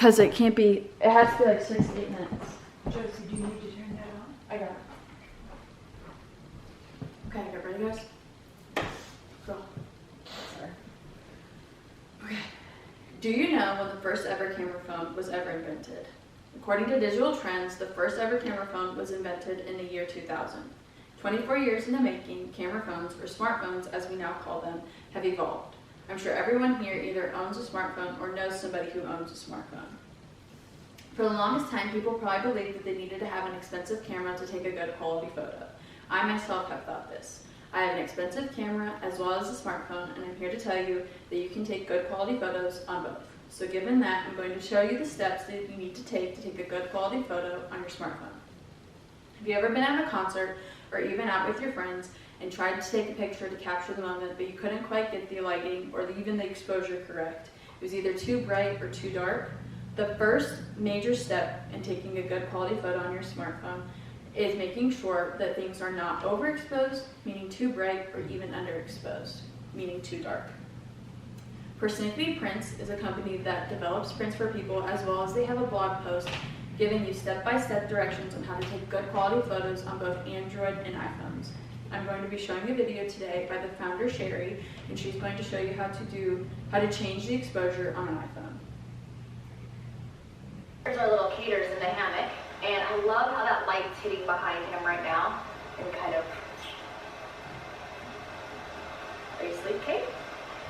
because it can't be, it has to be like 6 to 8 minutes. Josie, do you need to turn that on? I got it. Okay, get ready, guys? Go. Sorry. Okay. Do you know when the first ever camera phone was ever invented? According to Digital Trends, the first ever camera phone was invented in the year 2000. 24 years in the making, camera phones, or smartphones as we now call them, have evolved. I'm sure everyone here either owns a smartphone or knows somebody who owns a smartphone. For the longest time, people probably believed that they needed to have an expensive camera to take a good quality photo. I myself have thought this. I have an expensive camera as well as a smartphone, and I'm here to tell you that you can take good quality photos on both. So given that, I'm going to show you the steps that you need to take a good quality photo on your smartphone. Have you ever been at a concert or even out with your friends and tried to take a picture to capture the moment, but you couldn't quite get the lighting or even the exposure correct? It was either too bright or too dark. The first major step in taking a good quality photo on your smartphone is making sure that things are not overexposed, meaning too bright, or even underexposed, meaning too dark. Persnickety Prints is a company that develops prints for people, as well as they have a blog post giving you step-by-step directions on how to take good quality photos on both Android and iPhones. I'm going to be showing a video today by the founder Sherry, and she's going to show you how to change the exposure on an iPhone. There's our little caters in the hammock, and I love how that light's hitting behind him right now, and kind of. Are you asleep, Kate?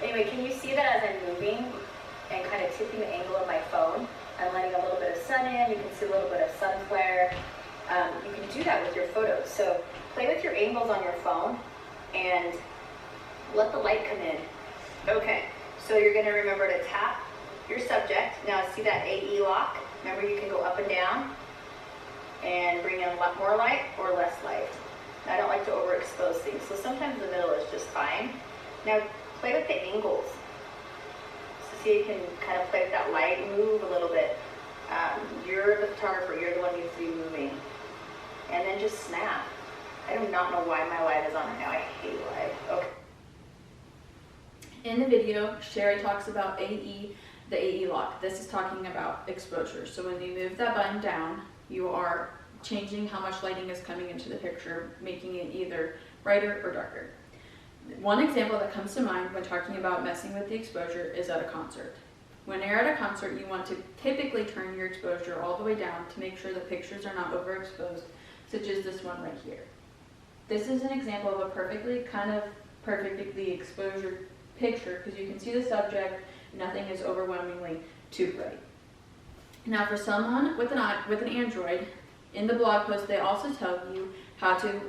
Anyway, can you see that as I'm moving and kind of tipping the angle of my phone? I'm letting a little bit of sun in. You can see a little bit of sun flare. You can do that with your photos. So play with your angles on your phone and let the light come in. Okay, so you're going to remember to tap your subject. Now see that AE lock? Remember, you can go up and down and bring in a lot more light or less light. I don't like to overexpose things, so sometimes the middle is just fine. Now play with the angles. So see, you can kind of play with that light, move a little bit. You're the photographer, you're the one who needs to be moving. And then just snap. I do not know why my light is on right now. I hate light. Okay. In the video, Sherry talks about AE, the AE lock. This is talking about exposure. So when you move that button down, you are changing how much lighting is coming into the picture, making it either brighter or darker. One example that comes to mind when talking about messing with the exposure is at a concert. When you're at a concert, you want to typically turn your exposure all the way down to make sure the pictures are not overexposed, such as this one right here. This is an example of a perfectly exposure picture because you can see the subject, nothing is overwhelmingly too bright. Now for someone with an Android, in the blog post they also tell you how to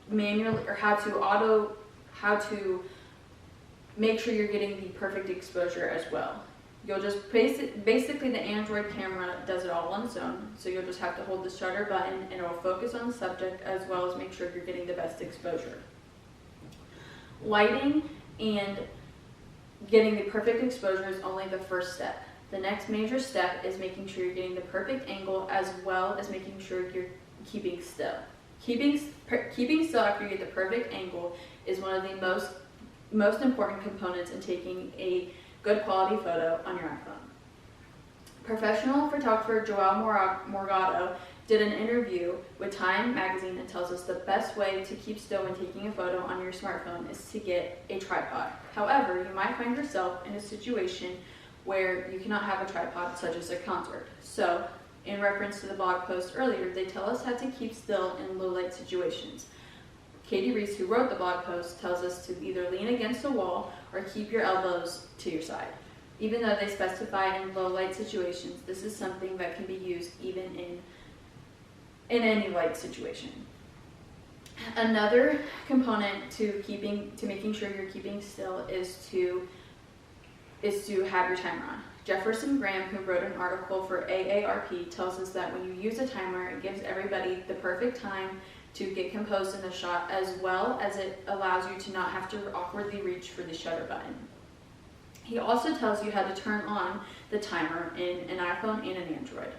manually or how to make sure you're getting the perfect exposure as well. You'll just basically the Android camera does it all on its own, so you'll just have to hold the shutter button and it will focus on the subject as well as make sure you're getting the best exposure. Lighting and getting the perfect exposure is only the first step. The next major step is making sure you're getting the perfect angle as well as making sure you're keeping still. Keeping still after you get the perfect angle is one of the most important components in taking a good quality photo on your iPhone. Professional photographer Joel Morgado did an interview with Time magazine and tells us the best way to keep still when taking a photo on your smartphone is to get a tripod. However, you might find yourself in a situation where you cannot have a tripod, such as a concert. So, in reference to the blog post earlier, they tell us how to keep still in low light situations. Katie Reese, who wrote the blog post, tells us to either lean against a wall or keep your elbows to your side. Even though they specify in low light situations, this is something that can be used even in any light situation. Another component to making sure you're keeping still is to have your timer on. Jefferson Graham, who wrote an article for AARP, tells us that when you use a timer, it gives everybody the perfect time to get composed in the shot, as well as it allows you to not have to awkwardly reach for the shutter button. He also tells you how to turn on the timer in an iPhone and an Android.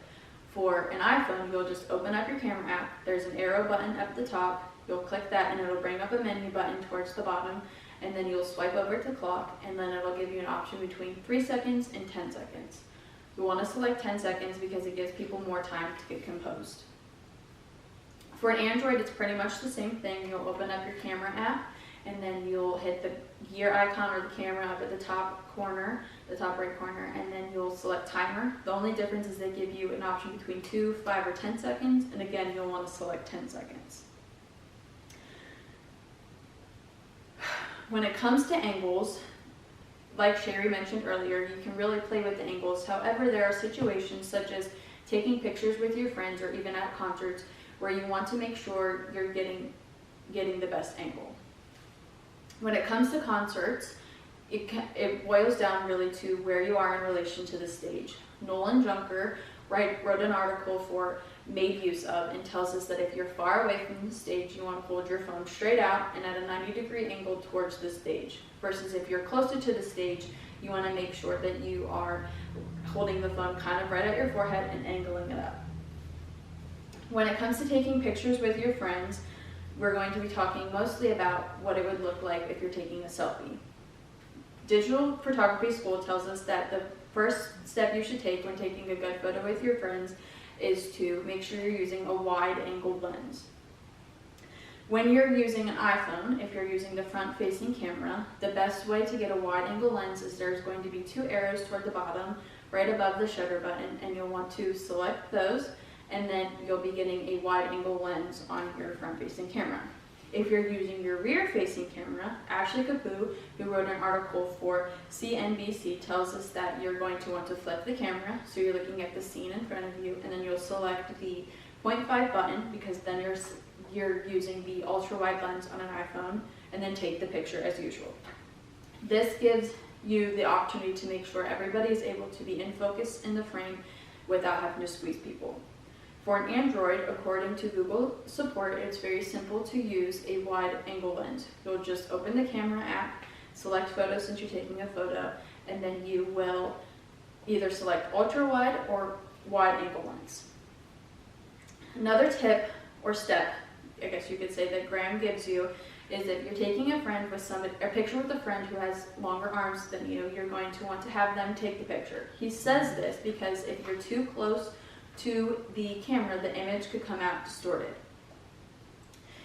For an iPhone, you'll just open up your camera app. There's an arrow button at the top. You'll click that and it'll bring up a menu button towards the bottom, and then you'll swipe over to clock, and then it'll give you an option between 3 seconds and 10 seconds. You want to select 10 seconds because it gives people more time to get composed. For an Android, it's pretty much the same thing. You'll open up your camera app, and then you'll hit the gear icon or the camera up at the top corner, the top right corner, and then you'll select timer. The only difference is they give you an option between 2, 5, or 10 seconds, and again, you'll want to select 10 seconds. When it comes to angles, like Sherry mentioned earlier, you can really play with the angles. However, there are situations such as taking pictures with your friends or even at concerts where you want to make sure you're getting the best angle. When it comes to concerts, it boils down really to where you are in relation to the stage. Nolan Junker wrote an article for Made Use Of and tells us that if you're far away from the stage, you want to hold your phone straight out and at a 90-degree angle towards the stage, versus if you're closer to the stage, you want to make sure that you are holding the phone kind of right at your forehead and angling it up. When it comes to taking pictures with your friends, we're going to be talking mostly about what it would look like if you're taking a selfie. Digital Photography School tells us that the first step you should take when taking a good photo with your friends is to make sure you're using a wide-angle lens. When you're using an iPhone, if you're using the front-facing camera, the best way to get a wide-angle lens is there's going to be 2 arrows toward the bottom, right above the shutter button, and you'll want to select those, and then you'll be getting a wide-angle lens on your front-facing camera. If you're using your rear-facing camera, Ashley Kapoor, who wrote an article for CNBC, tells us that you're going to want to flip the camera, so you're looking at the scene in front of you, and then you'll select the 0.5 button, because then you're using the ultra-wide lens on an iPhone, and then take the picture as usual. This gives you the opportunity to make sure everybody is able to be in focus in the frame without having to squeeze people. For an Android, according to Google support, it's very simple to use a wide-angle lens. You'll just open the camera app, select photo since you're taking a photo, and then you will either select ultra-wide or wide-angle lens. Another tip or step, I guess you could say, that Graham gives you is if you're taking a picture with a friend who has longer arms than you, you're going to want to have them take the picture. He says this because if you're too close to the camera, the image could come out distorted.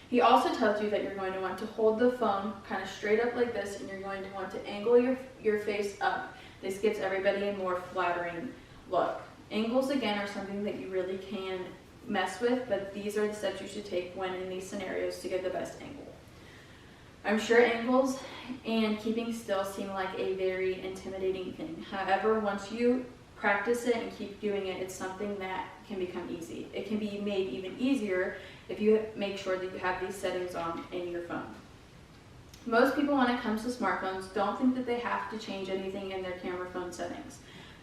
He also tells you that you're going to want to hold the phone kind of straight up like this, and you're going to want to angle your face up. This gives everybody a more flattering look. Angles, again, are something that you really can mess with, but these are the steps you should take when in these scenarios to get the best angle. I'm sure angles and keeping still seem like a very intimidating thing. However, once you practice it and keep doing it, it's something that can become easy. It can be made even easier if you make sure that you have these settings on in your phone. Most people, when it comes to smartphones, don't think that they have to change anything in their camera phone settings.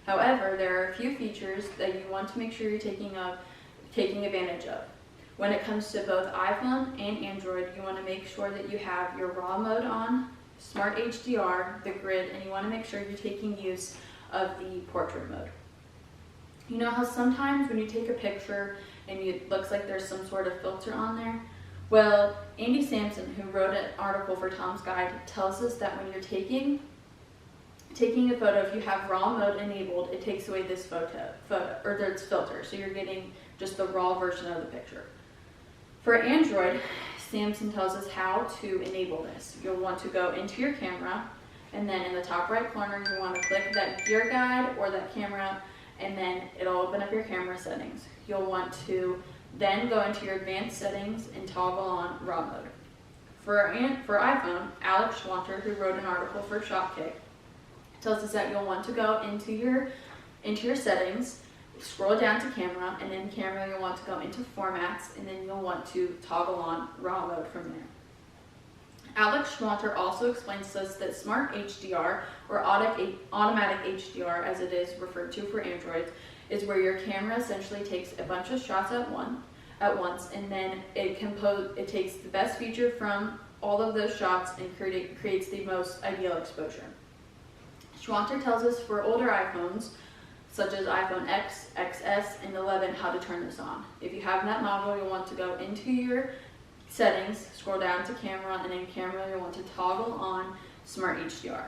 However, there are a few features that you want to make sure you're taking advantage of. When it comes to both iPhone and Android, you want to make sure that you have your RAW mode on, Smart HDR, the grid, and you want to make sure you're taking use of the portrait mode. You know how sometimes when you take a picture and it looks like there's some sort of filter on there? Well, Andy Sampson, who wrote an article for Tom's Guide, tells us that when you're taking a photo, if you have RAW mode enabled, it takes away this this filter, so you're getting just the raw version of the picture. For Android, Sampson tells us how to enable this. You'll want to go into your camera, and then in the top right corner, you want to click that gear guide or that camera, and then it'll open up your camera settings. You'll want to then go into your advanced settings and toggle on RAW mode. For iPhone, Alex Schwanter, who wrote an article for Shopkick, tells us that you'll want to go into your settings, scroll down to camera, and in camera you'll want to go into formats, and then you'll want to toggle on RAW mode from there. Alex Schwanter also explains to us that Smart HDR, or automatic HDR as it is referred to for Android, is where your camera essentially takes a bunch of shots at once, and then it takes the best feature from all of those shots and creates the most ideal exposure. Schwanter tells us for older iPhones, such as iPhone X, XS, and 11, how to turn this on. If you have that model, you'll want to go into your settings, scroll down to camera, and in camera you'll want to toggle on Smart HDR.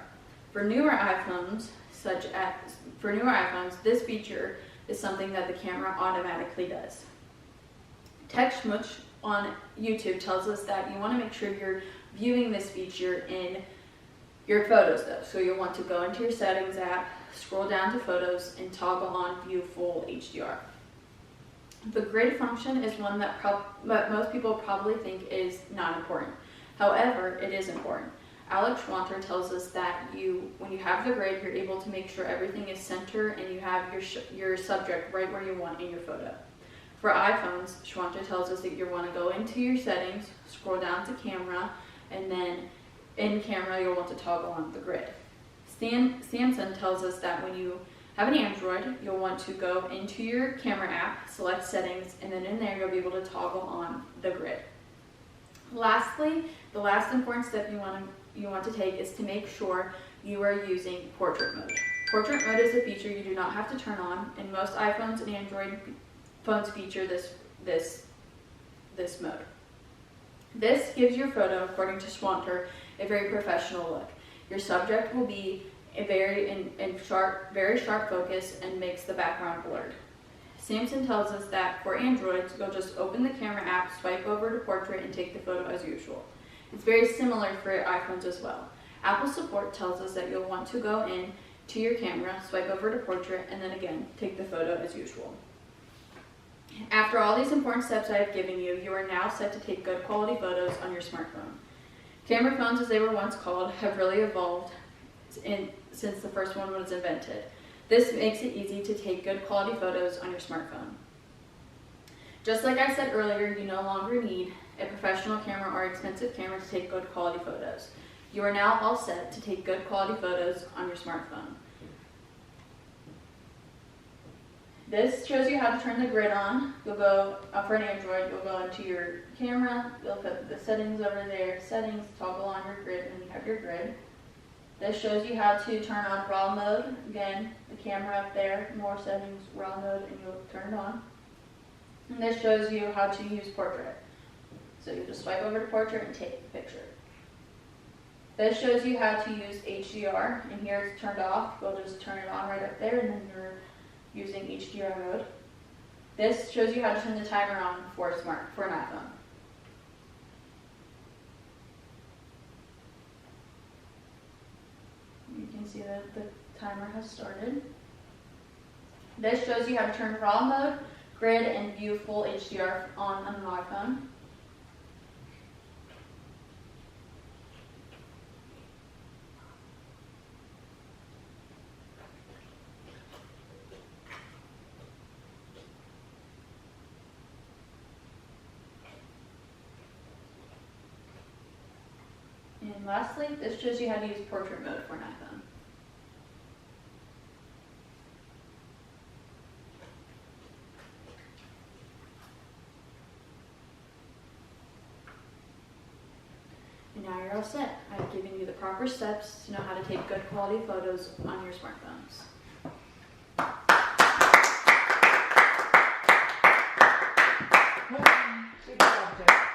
For newer iPhones, such as for newer iPhones, this feature is something that the camera automatically does. TechSmooch on YouTube tells us that you want to make sure you're viewing this feature in your photos though. So you'll want to go into your settings app, scroll down to photos, and toggle on view full HDR. The grid function is one that most people probably think is not important. However, it is important. Alex Schwanter tells us that when you have the grid, you're able to make sure everything is center and you have your subject right where you want in your photo. For iPhones, Schwanter tells us that you want to go into your settings, scroll down to camera, and then in camera you'll want to toggle on the grid. Samsung tells us that when you have an Android, you'll want to go into your camera app, select settings, and then in there you'll be able to toggle on the grid. Lastly, the last important step you want to take is to make sure you are using portrait mode. Portrait mode is a feature you do not have to turn on, and most iPhones and Android phones feature this mode. This gives your photo, according to Schwanter, a very professional look. Your subject will be a very sharp focus and makes the background blurred. Samsung tells us that for Androids, you'll just open the camera app, swipe over to portrait, and take the photo as usual. It's very similar for iPhones as well. Apple support tells us that you'll want to go in to your camera, swipe over to portrait, and then again, take the photo as usual. After all these important steps I have given you, you are now set to take good quality photos on your smartphone. Camera phones, as they were once called, have really evolved since the first one was invented. This makes it easy to take good quality photos on your smartphone. Just like I said earlier, you no longer need a professional camera or expensive camera to take good quality photos. You are now all set to take good quality photos on your smartphone. This shows you how to turn the grid on. You'll go, for an Android, you'll go into your camera, you'll put the settings over there, settings, toggle on your grid, and you have your grid. This shows you how to turn on RAW mode. Again, the camera up there, more settings, RAW mode, and you'll turn it on. And this shows you how to use portrait. So you just swipe over to portrait and take the picture. This shows you how to use HDR, and here it's turned off. We'll just turn it on right up there, and then you're using HDR mode. This shows you how to turn the timer on for an iPhone. You can see that the timer has started. This shows you how to turn RAW mode, grid, and view full HDR on an iPhone. And lastly, this shows you how to use portrait mode for an iPhone. And now you're all set. I've given you the proper steps to know how to take good quality photos on your smartphones. Good job, Jeff.